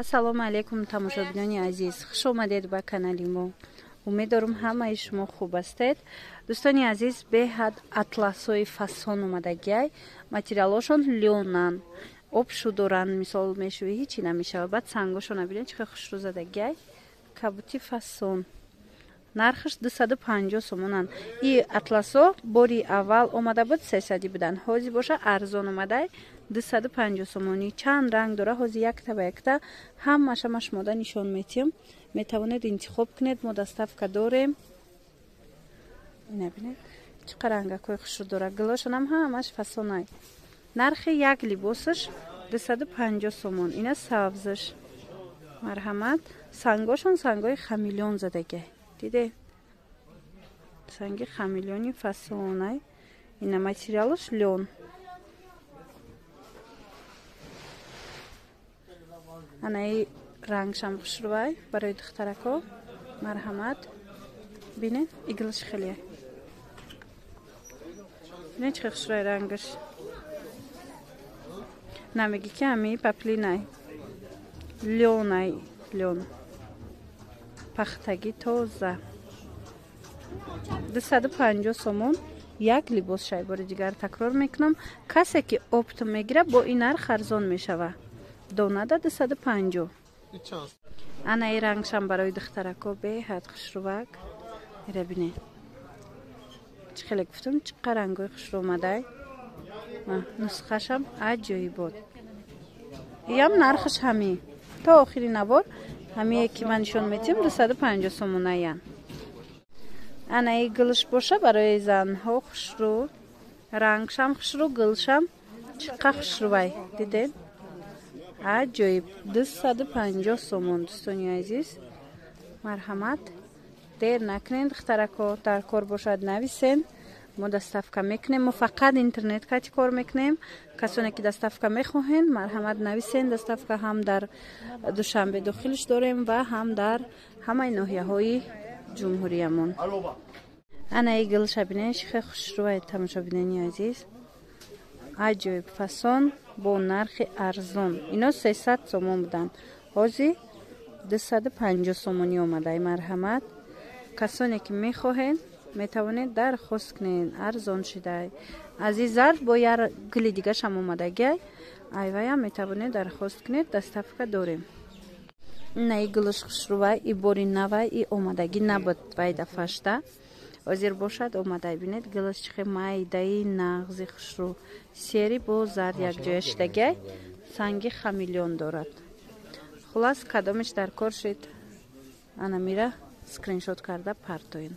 ассалому алейкум тамошобинони азиз, хуш омадед ба канали мо. Умеддорам ҳамаи шумо хуб ҳастед. дӯстони азиз, беҳад атласҳои фасон омадагиай, материалошон лёнан, обшу доранд, мисол мешуви ҳичи намешава. Баъд сангошон набинед чӣ қадar хушрӯ задагиай, кабути фасон. Нархаш 250 сомонанд. И атласо бори аввал омада буд 300 буданд. Ҳозир боша арзон омадай 250 сомонӣ. Чанд ранг дора, ҳозир якта ба якта ҳамаша ма шумода нишон метиҳам. Метавонед интихоб кунед, мо доставка дорем. Ина бинед чӣ қадar рангакҳои хушрӯ дора. Гилошон ҳам ҳамаш фасонай. Нархи як либосаш 250 сомон. Ина сабзаш. Марҳамат. Сангошон сангои хамелеон задагиай. Диде? Санги хамелеони фасонай. Ина материалаш лён. Анаи рангшам хушрӯвай барои духтарако. Марҳамат. Бинед, иглаш хеле. Бинед чӣ хушрӯвай рангаш. Намеги ки ами паплинай. Лёнай, лён. Пахтаги тоза. 250 сомон як либос. Шай бори дигар такрор мекунам. Касе ки опт мегира бо ин нарх арзон мешава. Донада 250. Анаи рангшам барои духтарако беҳад хушрӯвак. Ира бинед. Чӣ хеле гуфтам, чӣ қадar рангои хушрӯ омадай. Нусхашам аҷоибот. Иям нархаш ҳамин. Та охири навор ҳамие ки ман нишон метиҳам 250 сомонаян. Анаи гилш боша барои занҳо хушрӯ. Рангшам хушрӯ, гилшам чӣ қадar хушрӯвай. Дидед? Аҷоиб. 250 сомон. дӯстони азиз, марҳамат. Дер накунед духтарако, дар кор бошад нависен. Мо доставка мекунем. Мо фақат интернет кати кор мекунем. касоне ки доставка мехоҳед, марҳамат нависен. Доставка ҳам дар Душанбе дохилш дорем ва ҳам дар ҳамаи ноҳияҳои ҷумҳуриямон. Анаи гилша бинед чӣ қадar хушрӯвай тамошобинони азиз. Аҷоиб фасон бо нархи арзон. Ино 300 сомон буданд. ҳозир 250 сомонӣ омадай. марҳамат. касоне ки мехоҳед метавонед дархост кунед. арзон шидай. аз ин зарф бо як гили дигашам омадагиай. айваям метавонед дархост кунед. доставка дорем. Наи гилш хушрӯвай, и бори навай, и омадагӣ набуд вай дафашта. ҳозир бошад омадай. бинед гилш чӣ қадar майдаи нағзи хушрӯ. сери бо зард якҷоя шидагиай. санги хамелеон дорад. хулас кадомиш дар кор шид. ана мира скриншот карда партоен.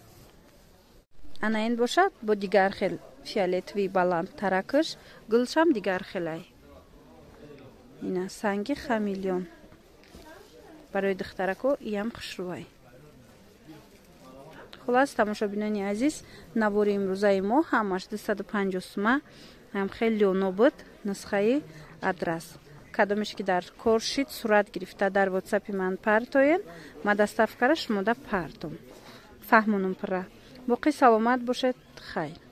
ана ин бошад бо дигар хел фиолетови баланд таракаш. гилшам дигар хелай. ина санги хамелеон. барои духтарако иям хушрӯвай. хулас тамошобинони азиз, навори имрӯзаи мо ҳамаш 250 сума. ҳам хеле лёно буд. нусхаи адрас. кадомиш ки дар кор шид сурат гирифта дар ватсапи ман партоен. ма доставкара шумода партом. фаҳмонум пурра. боқӣ саломат бошед. хайр.